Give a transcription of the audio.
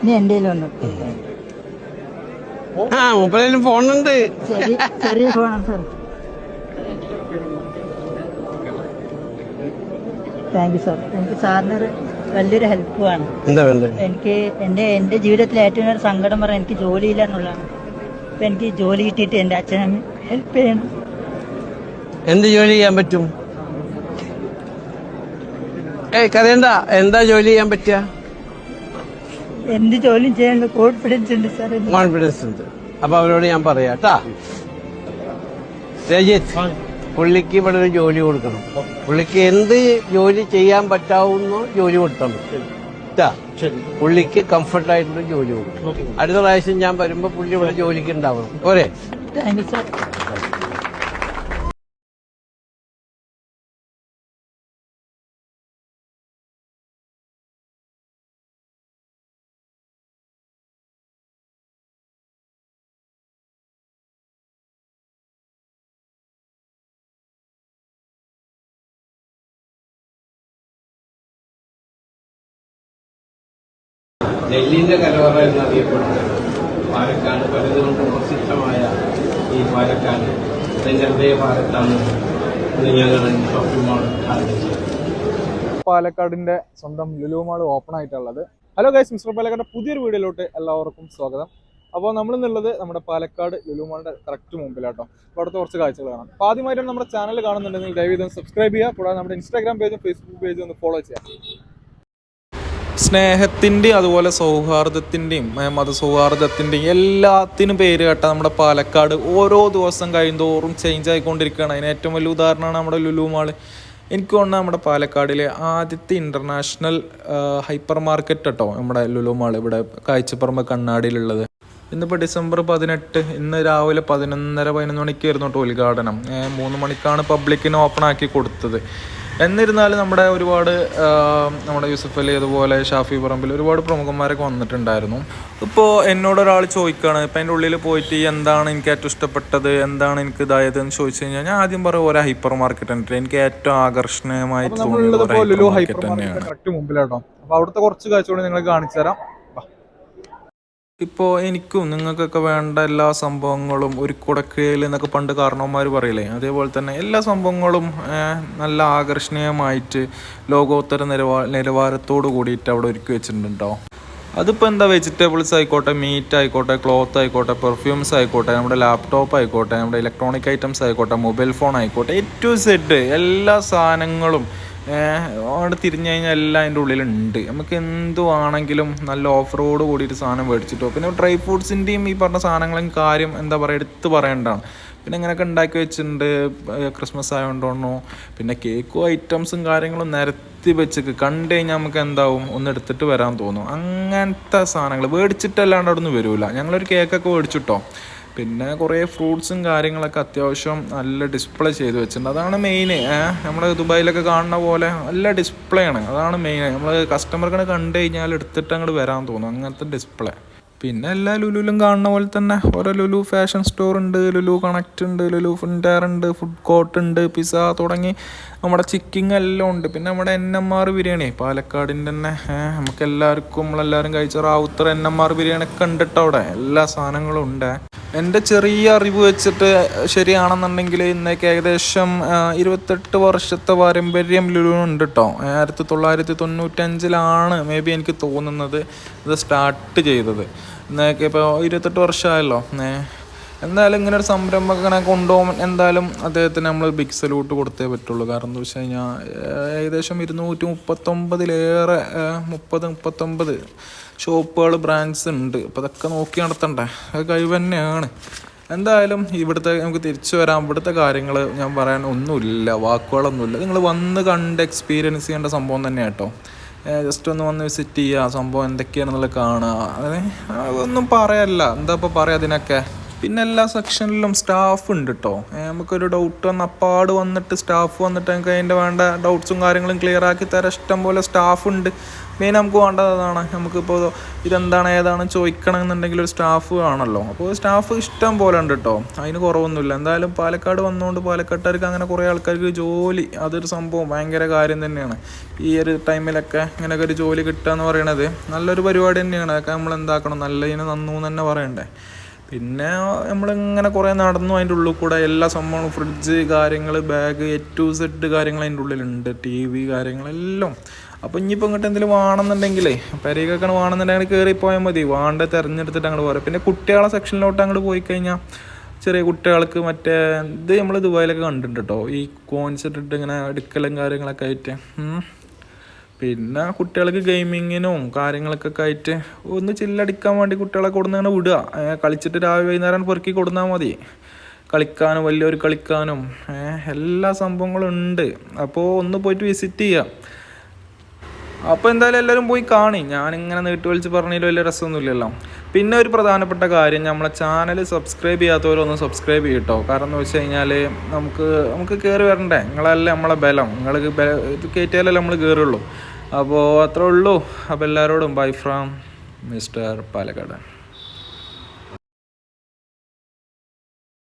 ഇനി എൻ്റെ കയ്യിലുണ്ട്. മൊബൈലിൽ ഫോണുണ്ട്, ചെറിയ ഫോണാണ് സാർ. Thank you sir. എനിക്ക് സാറിനൊരു വലിയൊരു ഹെൽപ്പുമാണ്. എന്താ വേണ്ടത്? എനിക്ക് എൻ്റെ ജീവിതത്തിൽ ഏറ്റവും ഒരു സങ്കടം പറയാൻ എനിക്ക് ജോലിയില്ല എന്നുള്ളതാണ്. അപ്പം എനിക്ക് ജോലി കിട്ടിയിട്ട് എൻ്റെ അച്ഛനെ ഹെൽപ്പ് ചെയ്യണം. എന്ത് ജോലി ചെയ്യാൻ പറ്റും? കരയണ്ട. എന്താ ജോലി ചെയ്യാൻ പറ്റുക? എന്ത് ജോലിയും ചെയ്യാനുള്ള കോൺഫിഡൻസ് ഉണ്ട് സാർ. കോൺഫിഡൻസ് ഉണ്ട്. അപ്പൊ അവരോട് ഞാൻ പറയാം കേട്ടാ. രജിത്ത്, പുള്ളിക്ക് ഇവിടെ ഒരു ജോലി കൊടുക്കണം. പുള്ളിക്ക് എന്ത് ജോലി ചെയ്യാൻ പറ്റാവുന്നോ ജോലി കൊടുക്കണം കേട്ടാ. പുള്ളിക്ക് കംഫർട്ടായിട്ടുള്ള ജോലി കൊടുക്കണം. അടുത്ത പ്രാവശ്യം ഞാൻ വരുമ്പോ പുള്ളി ഇവിടെ ജോലിക്ക് ഉണ്ടാവണം. പോരെ? Thank you sir. ഡൽഹിന്റെ കലവറ എന്നറിയപ്പെടുന്ന പാലക്കാട് പലതുകൊണ്ട് പ്രസിദ്ധമായ ഈ പാലക്കാട് അതിന്റെ ഹൃദയഭാഗത്താണ് ഞങ്ങൾ ഷോപ്പിംഗ് മാൾ ആരംഭിച്ചത്. പാലക്കാടിന്റെ സ്വന്തം ലുലു മാൾ ഓപ്പൺ ആയിട്ടുള്ളത്. ഹലോ ഗൈസ്, മിസ്റ്റർ പാലക്കാടിന്റെ പുതിയൊരു വീഡിയോയിലോട്ട് എല്ലാവർക്കും സ്വാഗതം. അപ്പോൾ നമ്മളിന്നുള്ളത് നമ്മുടെ പാലക്കാട് ലുലു മാളിന്റെ കറക്റ്റ് മുമ്പിലാട്ടോ. അപ്പോൾ അടുത്ത കുറച്ച് കാഴ്ചകൾ കാണാം. അപ്പോൾ ആദ്യമായിട്ടാണ് നമ്മുടെ ചാനൽ കാണുന്നുണ്ടെങ്കിൽ ദയവ് സബ്സ്ക്രൈബ് ചെയ്യുക. കൂടാതെ നമ്മുടെ ഇൻസ്റ്റാഗ്രാം പേജും ഫേസ്ബുക്ക് പേജും ഒന്ന് ഫോളോ ചെയ്യാം. സ്നേഹത്തിൻ്റെയും അതുപോലെ സൗഹാർദ്ദത്തിൻ്റെയും മതസൗഹാർദ്ദത്തിൻ്റെയും എല്ലാത്തിനും പേര് കേട്ട നമ്മുടെ പാലക്കാട് ഓരോ ദിവസം കഴിയുന്തോറും ചേഞ്ച് ആയിക്കൊണ്ടിരിക്കുകയാണ്. അതിന് ഏറ്റവും വലിയ ഉദാഹരണമാണ് നമ്മുടെ ലുലു മാള്. എനിക്ക് തോന്നുന്നത് നമ്മുടെ പാലക്കാടിലെ ആദ്യത്തെ ഇൻ്റർനാഷണൽ ഹൈപ്പർ മാർക്കറ്റ് കേട്ടോ നമ്മുടെ ലുലു മാൾ ഇവിടെ കാഴ്ചപ്പറമ്പ് കണ്ണാടിയിലുള്ളത്. ഇന്നിപ്പോൾ ഡിസംബർ 18, ഇന്ന് രാവിലെ 11:30-11 മണിക്കായിരുന്നു കേട്ടോ ഉദ്ഘാടനം. 3 മണിക്കാണ് പബ്ലിക്കിന് ഓപ്പൺ ആക്കി കൊടുത്തത്. എന്നിരുന്നാലും നമ്മുടെ യൂസഫ് അലി അതുപോലെ ഷാഫി പറമ്പിൽ ഒരുപാട് പ്രമുഖന്മാരൊക്കെ വന്നിട്ടുണ്ടായിരുന്നു. ഇപ്പോൾ എന്നോടൊരാൾ ചോദിക്കുകയാണ്, ഇപ്പം അതിൻ്റെ ഉള്ളിൽ പോയിട്ട് എന്താണ് എനിക്ക് ഏറ്റവും ഇഷ്ടപ്പെട്ടത്, എന്താണ് എനിക്ക് ഇതായത് എന്ന് ചോദിച്ചു കഴിഞ്ഞാൽ ഞാൻ ആദ്യം പറയും ഓരോ ഹൈപ്പർ മാർക്കറ്റ് ഉണ്ട്. എനിക്ക് ഏറ്റവും ആകർഷണീയമായിട്ട് തോന്നുന്നത് ഹൈപ്പർ മാർക്കറ്റ് തന്നെയാണ്. അപ്പോൾ അവിടുത്തെ കുറച്ച് കാഴ്ചകൾ നിങ്ങൾ കാണിച്ചു തരാം. ഇപ്പോൾ എനിക്കും നിങ്ങൾക്കൊക്കെ വേണ്ട എല്ലാ സംഭവങ്ങളും ഒരു കുടക്കീഴിൽ എന്നൊക്കെ പണ്ട് കാരണവന്മാർ പറയില്ലേ, അതേപോലെ തന്നെ എല്ലാ സംഭവങ്ങളും നല്ല ആകർഷണീയമായിട്ട് ലോകോത്തര നിലവാരത്തോട് കൂടിയിട്ട് അവിടെ ഒരുക്കി വെച്ചിട്ടുണ്ടോ. അതിപ്പോൾ എന്താ വെജിറ്റബിൾസ് ആയിക്കോട്ടെ, മീറ്റ് ആയിക്കോട്ടെ, ക്ലോത്ത് ആയിക്കോട്ടെ, പെർഫ്യൂംസ് ആയിക്കോട്ടെ, നമ്മുടെ ലാപ്ടോപ്പ് ആയിക്കോട്ടെ, നമ്മുടെ ഇലക്ട്രോണിക് ഐറ്റംസ് ആയിക്കോട്ടെ, മൊബൈൽ ഫോൺ ആയിക്കോട്ടെ, A to Z എല്ലാ സാധനങ്ങളും അവിടെ തിരിഞ്ഞു കഴിഞ്ഞാൽ എല്ലാം അതിൻ്റെ ഉള്ളിലുണ്ട്. നമുക്ക് എന്തുവാണെങ്കിലും നല്ല ഓഫറോട് കൂടിയിട്ട് സാധനം മേടിച്ചിട്ടോ. പിന്നെ ഡ്രൈ ഫ്രൂട്ട്സിൻ്റെയും ഈ പറഞ്ഞ സാധനങ്ങളും കാര്യം എന്താ പറയുക എടുത്ത് പറയേണ്ടതാണ്. പിന്നെ ഇങ്ങനെയൊക്കെ ഉണ്ടാക്കി വെച്ചിട്ടുണ്ട് ക്രിസ്മസ് ആയതുകൊണ്ടോ. പിന്നെ കേക്കും ഐറ്റംസും കാര്യങ്ങളും നിരത്തി വെച്ച് കണ്ടു കഴിഞ്ഞാൽ നമുക്ക് എന്താവും ഒന്ന് എടുത്തിട്ട് വരാൻ തോന്നും. അങ്ങനത്തെ സാധനങ്ങൾ മേടിച്ചിട്ടല്ലാണ്ട് അവിടെ നിന്ന് വരില്ല. ഞങ്ങളൊരു കേക്കൊക്കെ മേടിച്ചിട്ടോ. പിന്നെ കുറേ ഫ്രൂട്ട്സും കാര്യങ്ങളൊക്കെ അത്യാവശ്യം നല്ല ഡിസ്പ്ലേ ചെയ്ത് വെച്ചിട്ടുണ്ട്. അതാണ് മെയിൻ. നമ്മൾ ദുബായിലൊക്കെ കാണുന്ന പോലെ നല്ല ഡിസ്പ്ലേ ആണ്. അതാണ് മെയിൻ. നമ്മൾ കസ്റ്റമർക്കിനെ കണ്ടു കഴിഞ്ഞാൽ എടുത്തിട്ട് അങ്ങോട്ട് വരാൻ തോന്നും, അങ്ങനത്തെ ഡിസ്പ്ലേ. പിന്നെ എല്ലാ ലുലുവിലും കാണുന്ന പോലെ തന്നെ ഓരോ ലുലു ഫാഷൻ സ്റ്റോർ ഉണ്ട്, ലുലു കണക്റ്റ് ഉണ്ട്, ലുലു ഫുഡ്ഡാർ ഉണ്ട്, ഫുഡ് കോർട്ട് ഉണ്ട്, പിസ്സ തുടങ്ങി നമ്മുടെ ചിക്കിങ് എല്ലാം ഉണ്ട്. പിന്നെ നമ്മുടെ NMR ബിരിയാണി പാലക്കാടിൻ്റെ തന്നെ നമ്മളെല്ലാവരും കഴിച്ച റാവുത്തർ NMR ബിരിയാണി ഒക്കെ ഉണ്ട് കേട്ടോ. അവിടെ എല്ലാ സാധനങ്ങളും ഉണ്ട്. എൻ്റെ ചെറിയ അറിവ് വെച്ചിട്ട് ശരിയാണെന്നുണ്ടെങ്കിൽ ഇന്നേക്ക് ഏകദേശം 28 വർഷത്തെ പാരമ്പര്യം ലുലുവിനുണ്ട് കേട്ടോ. 1995 മേ ബി എനിക്ക് തോന്നുന്നത് ഇത് സ്റ്റാർട്ട് ചെയ്തത്. ഇന്നേക്ക് ഇപ്പോൾ 28 വർഷമായല്ലോ. എന്തായാലും ഇങ്ങനെ ഒരു സംരംഭം ഇങ്ങനെ കൊണ്ടുപോകാൻ എന്തായാലും അദ്ദേഹത്തിന് നമ്മൾ ബിഗ് സല്യൂട്ട് കൊടുത്തേ പറ്റുള്ളൂ. കാരണം എന്താ വെച്ച് കഴിഞ്ഞാൽ ഏകദേശം 239 39 ഷോപ്പുകൾ ബ്രാഞ്ചസ് ഉണ്ട്. അപ്പോൾ അതൊക്കെ നോക്കി നടത്തണ്ടേ, അത് കഴിവ് തന്നെയാണ്. എന്തായാലും ഇവിടുത്തെ നമുക്ക് തിരിച്ചു വരാം. ഇവിടുത്തെ കാര്യങ്ങൾ ഞാൻ പറയാൻ ഒന്നുമില്ല, വാക്കുകളൊന്നുമില്ല. നിങ്ങൾ വന്ന് കണ്ട് എക്സ്പീരിയൻസ് ചെയ്യേണ്ട സംഭവം തന്നെ കേട്ടോ. ജസ്റ്റ് ഒന്ന് വന്ന് വിസിറ്റ് ചെയ്യുക, സംഭവം എന്തൊക്കെയാണെന്നുള്ളത് കാണുക. അതൊന്നും പറയല്ല, എന്താ ഇപ്പോൾ പറയുക അതിനൊക്കെ. പിന്നെ എല്ലാ സെക്ഷനിലും സ്റ്റാഫ് ഉണ്ട് കേട്ടോ. നമുക്കൊരു ഡൗട്ട് വന്ന് അപ്പാട് വന്നിട്ട് സ്റ്റാഫ് വന്നിട്ട് നമുക്ക് അതിൻ്റെ വേണ്ട ഡൗട്ട്സും കാര്യങ്ങളും ക്ലിയർ ആക്കി തരാൻ ഇഷ്ടം പോലെ സ്റ്റാഫ് ഉണ്ട്. മെയിൻ നമുക്ക് വേണ്ടത് അതാണ്. നമുക്കിപ്പോൾ ഇതെന്താണ് ഏതാണ് ചോദിക്കണമെന്നുണ്ടെങ്കിൽ ഒരു സ്റ്റാഫ് ആണല്ലോ. അപ്പോൾ സ്റ്റാഫ് ഇഷ്ടം പോലെ ഉണ്ട് കേട്ടോ, അതിന് കുറവൊന്നുമില്ല. എന്തായാലും പാലക്കാട് വന്നുകൊണ്ട് പാലക്കാട്ടുകാർക്ക് അങ്ങനെ കുറേ ആൾക്കാർക്ക് ജോലി, അതൊരു സംഭവം ഭയങ്കര കാര്യം തന്നെയാണ്. ഈ ഒരു ടൈമിലൊക്കെ ഇങ്ങനെയൊക്കെ ഒരു ജോലി കിട്ടുക എന്ന് പറയണത് നല്ലൊരു പരിപാടി തന്നെയാണ്. അതൊക്കെ നമ്മൾ എന്താക്കണം, നല്ലതിന് നന്നു എന്ന് തന്നെ പറയണ്ടേ. പിന്നെ നമ്മളിങ്ങനെ കുറേ നടന്നു, അതിൻ്റെ ഉള്ളിൽ കൂടെ എല്ലാ സംഭവങ്ങളും ഫ്രിഡ്ജ് കാര്യങ്ങൾ, ബാഗ്, A to Z കാര്യങ്ങൾ അതിൻ്റെ ഉള്ളിലുണ്ട്, TV കാര്യങ്ങളെല്ലാം. അപ്പോൾ ഇനിയിപ്പോൾ ഇങ്ങോട്ട് എന്തെങ്കിലും വേണമെന്നുണ്ടെങ്കിലേ, പെരേക്കൊക്കെ വേണമെന്നുണ്ടെങ്കിൽ കയറി പോയാൽ മതി, വേണ്ട തിരഞ്ഞെടുത്തിട്ട് അങ്ങോട്ട് പോരാം. പിന്നെ കുട്ടികളെ സെക്ഷനിലോട്ട് അങ്ങോട്ട് പോയി കഴിഞ്ഞാൽ ചെറിയ കുട്ടികൾക്ക് മറ്റേ ഇത് നമ്മൾ ദുബായിലൊക്കെ കണ്ടിട്ടുണ്ട് കേട്ടോ, ഈ കോൺസ് ഇട്ടിട്ട് ഇങ്ങനെ എടുക്കലും കാര്യങ്ങളൊക്കെ ആയിട്ട്. പിന്നെ കുട്ടികൾക്ക് ഗെയിമിങ്ങിനും കാര്യങ്ങളൊക്കെ ആയിട്ട് ഒന്ന് ചില്ലടിക്കാൻ വേണ്ടി കുട്ടികളെ കൊടുന്നങ്ങനെ വിടുക. കളിച്ചിട്ട് രാവിലെ വൈകുന്നേരം പെറുക്കി കൊടുന്നാൽ മതി. കളിക്കാനും വലിയൊരു കളിക്കാനും എല്ലാ സംഭവങ്ങളും ഉണ്ട്. അപ്പോൾ ഒന്ന് പോയിട്ട് വിസിറ്റ് ചെയ്യുക. അപ്പോൾ എന്തായാലും എല്ലാവരും പോയി കാണി. ഞാനിങ്ങനെ നീട്ടി വലിച്ച് പറഞ്ഞതിൽ വലിയ രസമൊന്നുമില്ലല്ലോ. പിന്നെ ഒരു പ്രധാനപ്പെട്ട കാര്യം, നമ്മളെ ചാനൽ സബ്സ്ക്രൈബ് ചെയ്യാത്തവരൊന്ന് സബ്സ്ക്രൈബ് ചെയ്യും കേട്ടോ. കാരണം എന്ന് വെച്ച് കഴിഞ്ഞാൽ നമുക്ക് കയറി വരണ്ടേ, നിങ്ങളല്ലേ നമ്മളെ ബലം, നിങ്ങൾ ഇത് കയറ്റിയാലല്ലേ നമ്മൾ കയറുള്ളൂ. അപ്പോൾ അത്രേ ഉള്ളൂ. അപ്പോൾ എല്ലാവരോടും ബൈ ഫ്രം മിസ്റ്റർ പാലക്കാട്.